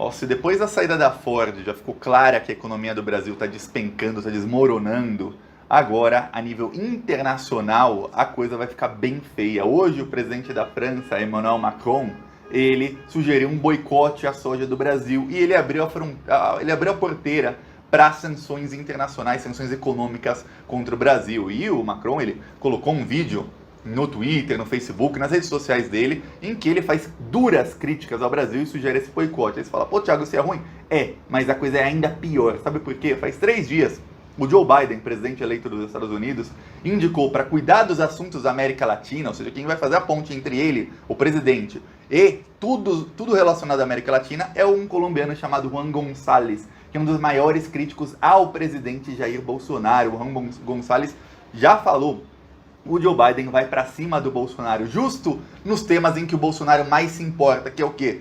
Ó, se depois da saída da Ford já ficou clara que a economia do Brasil está despencando, está desmoronando, agora, a nível internacional, a coisa vai ficar bem feia. Hoje, o presidente da França, Emmanuel Macron, ele sugeriu um boicote à soja do Brasil e ele abriu a porteira para sanções internacionais, sanções econômicas contra o Brasil. E o Macron, ele colocou um vídeo no Twitter, no Facebook, nas redes sociais dele, em que ele faz duras críticas ao Brasil e sugere esse boicote. Aí você fala, pô, Thiago, isso é ruim? É, mas a coisa é ainda pior. Sabe por quê? Faz 3 dias, o Joe Biden, presidente eleito dos Estados Unidos, indicou para cuidar dos assuntos da América Latina, ou seja, quem vai fazer a ponte entre ele, o presidente, e tudo relacionado à América Latina, é um colombiano chamado Juan González, que é um dos maiores críticos ao presidente Jair Bolsonaro. O Juan González já falou: o Joe Biden vai para cima do Bolsonaro justo nos temas em que o Bolsonaro mais se importa, que é o quê?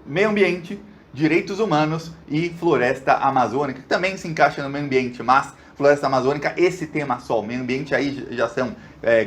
Meio ambiente, direitos humanos e floresta amazônica, que também se encaixa no meio ambiente, mas floresta amazônica, esse tema só. O meio ambiente aí já são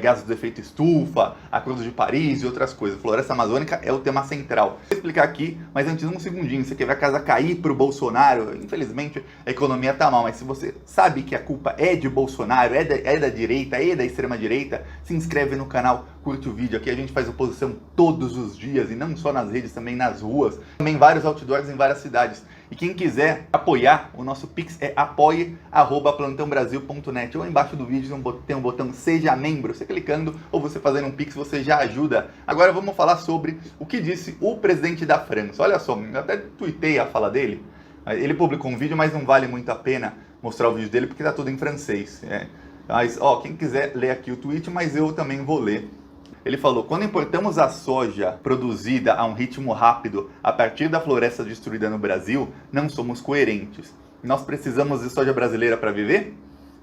gases do efeito estufa, Acordo de Paris e outras coisas. Floresta amazônica é o tema central. Vou explicar aqui, mas antes um segundinho. Você quer ver a casa cair pro Bolsonaro? Infelizmente a economia tá mal, mas se você sabe que a culpa é de Bolsonaro, é da direita, é da extrema direita, se inscreve no canal, curte o vídeo. Aqui a gente faz oposição todos os dias, e não só nas redes, também nas ruas. Também vários outdoors em várias cidades. E quem quiser apoiar, o nosso Pix é apoie@plantãobrasil.net. Ou embaixo do vídeo tem um botão Seja Membro. Você clicando ou você fazendo um Pix, você já ajuda. Agora vamos falar sobre o que disse o presidente da França. Olha só, eu até tuitei a fala dele. Ele publicou um vídeo, mas não vale muito a pena mostrar o vídeo dele porque tá tudo em francês. Mas, quem quiser ler aqui o tweet, mas eu também vou ler. Ele falou: quando importamos a soja produzida a um ritmo rápido a partir da floresta destruída no Brasil, não somos coerentes. Nós precisamos de soja brasileira para viver?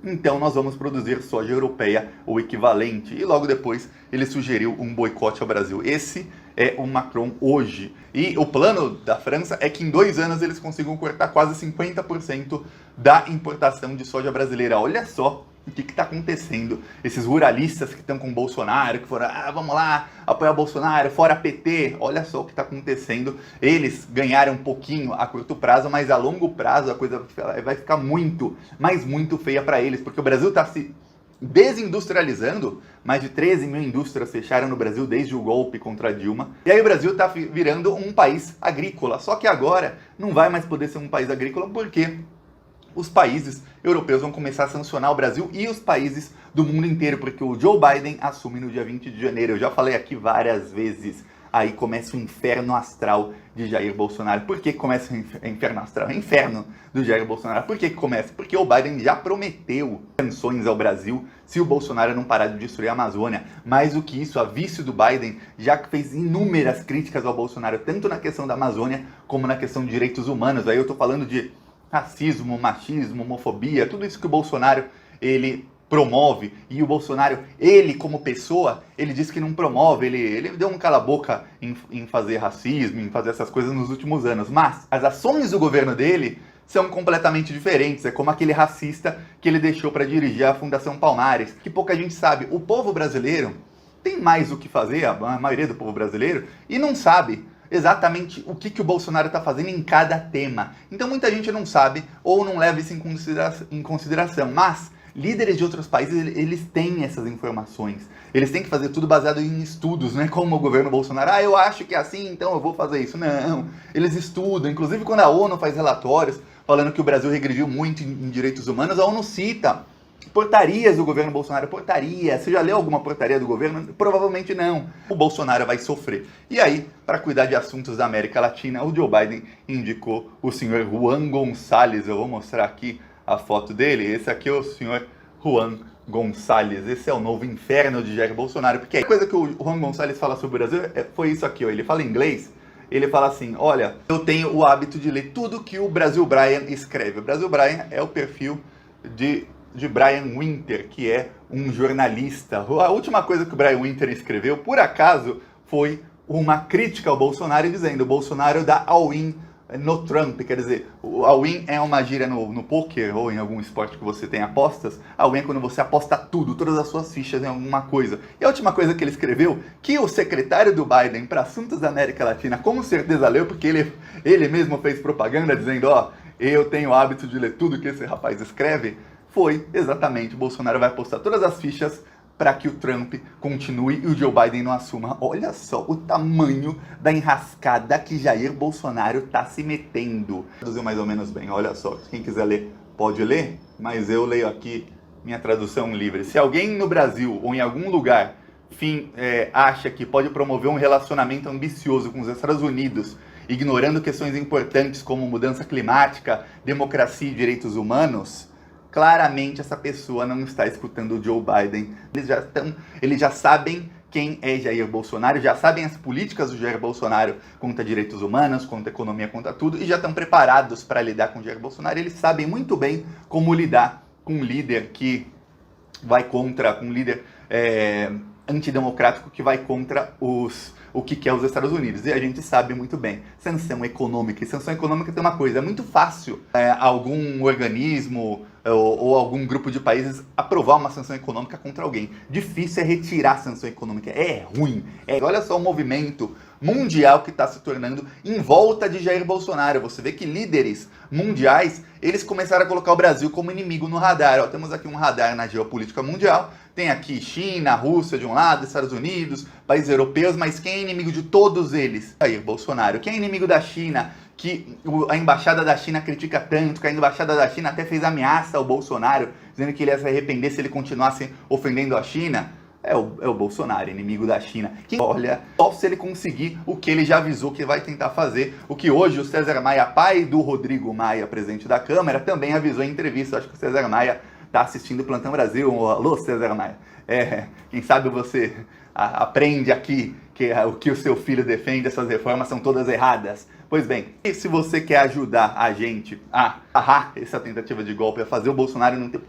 Então nós vamos produzir soja europeia ou equivalente. E logo depois ele sugeriu um boicote ao Brasil. Esse é o Macron hoje. E o plano da França é que em 2 anos eles consigam cortar quase 50% da importação de soja brasileira. Olha só o que está acontecendo. Esses ruralistas que estão com o Bolsonaro, que foram, vamos lá, apoiar o Bolsonaro, fora PT. Olha só o que está acontecendo. Eles ganharam um pouquinho a curto prazo, mas a longo prazo a coisa vai ficar muito, mas muito feia para eles, porque o Brasil está se desindustrializando. Mais de 13 mil indústrias fecharam no Brasil desde o golpe contra Dilma. E aí o Brasil está virando um país agrícola. Só que agora não vai mais poder ser um país agrícola, porque os países europeus vão começar a sancionar o Brasil e os países do mundo inteiro, porque o Joe Biden assume no dia 20 de janeiro. Eu já falei aqui várias vezes. Aí começa o inferno astral de Jair Bolsonaro. Por que começa o inferno astral? O inferno do Jair Bolsonaro. Por que começa? Porque o Biden já prometeu sanções ao Brasil se o Bolsonaro não parar de destruir a Amazônia. Mais do que isso, a vice do Biden já fez inúmeras críticas ao Bolsonaro, tanto na questão da Amazônia como na questão de direitos humanos. Aí eu tô falando de racismo, machismo, homofobia, tudo isso que o Bolsonaro ele promove. E o Bolsonaro, ele como pessoa, ele diz que não promove, ele deu um cala-boca em fazer racismo, em fazer essas coisas nos últimos anos. Mas as ações do governo dele são completamente diferentes. É como aquele racista que ele deixou para dirigir a Fundação Palmares, que pouca gente sabe. O povo brasileiro tem mais o que fazer, a maioria do povo brasileiro, e não sabe exatamente o que o Bolsonaro está fazendo em cada tema. Então muita gente não sabe ou não leva isso em consideração. Mas líderes de outros países, eles têm essas informações. Eles têm que fazer tudo baseado em estudos, não é como o governo Bolsonaro. Eu acho que é assim, então eu vou fazer isso. Não, eles estudam. Inclusive quando a ONU faz relatórios falando que o Brasil regrediu muito em direitos humanos, a ONU cita portarias do governo Bolsonaro. Portaria. Você já leu alguma portaria do governo? Provavelmente não. O Bolsonaro vai sofrer. E aí, para cuidar de assuntos da América Latina, o Joe Biden indicou o senhor Juan González. Eu vou mostrar aqui a foto dele. Esse aqui é o senhor Juan González. Esse é o novo inferno de Jair Bolsonaro. Porque a coisa que o Juan González fala sobre o Brasil foi isso aqui. Ele fala inglês. Ele fala assim: olha, eu tenho o hábito de ler tudo que o Brasil Brian escreve. O Brasil Brian é o perfil de Brian Winter, que é um jornalista. A última coisa que o Brian Winter escreveu, por acaso, foi uma crítica ao Bolsonaro, dizendo: o Bolsonaro dá all-in no Trump, quer dizer, a win é uma gíria no poker ou em algum esporte que você tem apostas. A win é quando você aposta tudo, todas as suas fichas em alguma coisa. E a última coisa que ele escreveu, que o secretário do Biden para assuntos da América Latina com certeza leu, porque ele mesmo fez propaganda dizendo, ó, eu tenho o hábito de ler tudo que esse rapaz escreve, foi exatamente, o Bolsonaro vai apostar todas as fichas para que o Trump continue e o Joe Biden não assuma. Olha só o tamanho da enrascada que Jair Bolsonaro está se metendo. Traduziu mais ou menos bem, olha só. Quem quiser ler, pode ler, mas eu leio aqui minha tradução livre. Se alguém no Brasil ou em algum lugar acha que pode promover um relacionamento ambicioso com os Estados Unidos, ignorando questões importantes como mudança climática, democracia e direitos humanos, claramente essa pessoa não está escutando o Joe Biden. Eles já sabem quem é Jair Bolsonaro, já sabem as políticas do Jair Bolsonaro contra direitos humanos, contra economia, contra tudo, e já estão preparados para lidar com o Jair Bolsonaro. Eles sabem muito bem como lidar com um líder que vai contra, um líder antidemocrático que vai contra o que quer os Estados Unidos. E a gente sabe muito bem, sanção econômica. E sanção econômica tem uma coisa, é muito fácil algum organismo ou algum grupo de países aprovar uma sanção econômica contra alguém. Difícil é retirar a sanção econômica, é ruim. Olha só o movimento mundial que está se tornando em volta de Jair Bolsonaro. Você vê que líderes mundiais, eles começaram a colocar o Brasil como inimigo no radar. Ó, temos aqui um radar na geopolítica mundial. Tem aqui China, Rússia de um lado, Estados Unidos, países europeus, mas quem é inimigo de todos eles? Jair Bolsonaro. Quem é inimigo da China, que a embaixada da China critica tanto, que a embaixada da China até fez ameaça ao Bolsonaro, dizendo que ele ia se arrepender se ele continuasse ofendendo a China? É o Bolsonaro, inimigo da China. Olha, só se ele conseguir o que ele já avisou que vai tentar fazer, o que hoje o César Maia, pai do Rodrigo Maia, presidente da Câmara, também avisou em entrevista. Acho que o César Maia está assistindo o Plantão Brasil. Alô, César Maia. Quem sabe você aprende aqui que o que o seu filho defende, essas reformas são todas erradas. Pois bem, e se você quer ajudar a gente a barrar essa tentativa de golpe, a fazer o Bolsonaro não ter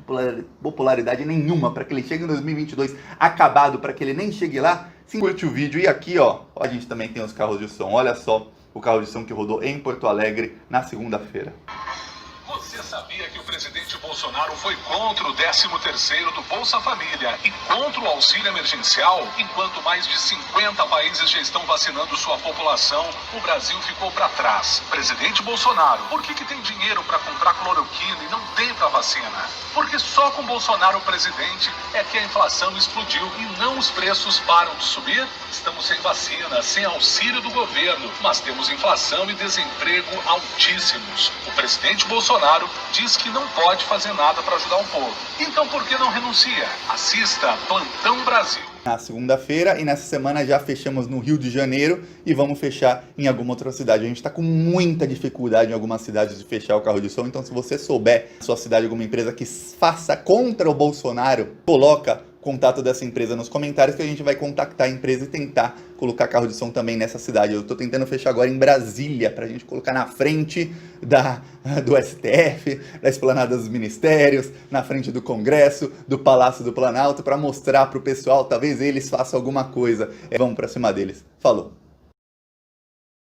popularidade nenhuma, para que ele chegue em 2022 acabado, para que ele nem chegue lá, sim, curte o vídeo. E aqui, ó, a gente também tem os carros de som. Olha só o carro de som que rodou em Porto Alegre na segunda-feira. Você sabia que o presidente Bolsonaro foi contra o 13º do Bolsa Família e contra o auxílio emergencial? Enquanto mais de 50 países já estão vacinando sua população, o Brasil ficou para trás. Presidente Bolsonaro, por que tem dinheiro para comprar cloroquina e não tem para vacina? Porque só com Bolsonaro presidente é que a inflação explodiu e não os preços param de subir. Estamos sem vacina, sem auxílio do governo, mas temos inflação e desemprego altíssimos. O presidente Bolsonaro diz que não pode fazer nada para ajudar o povo. Então por que não renuncia? Assista Plantão Brasil. Na segunda-feira, e nessa semana já fechamos no Rio de Janeiro e vamos fechar em alguma outra cidade. A gente está com muita dificuldade em algumas cidades de fechar o carro de som, então se você souber na sua cidade alguma empresa que faça contra o Bolsonaro, coloca contato dessa empresa nos comentários que a gente vai contactar a empresa e tentar colocar carro de som também nessa cidade. Eu estou tentando fechar agora em Brasília, para a gente colocar na frente do STF, da esplanada dos ministérios, na frente do Congresso, do Palácio do Planalto, para mostrar para o pessoal, talvez eles façam alguma coisa. Vamos para cima deles. Falou!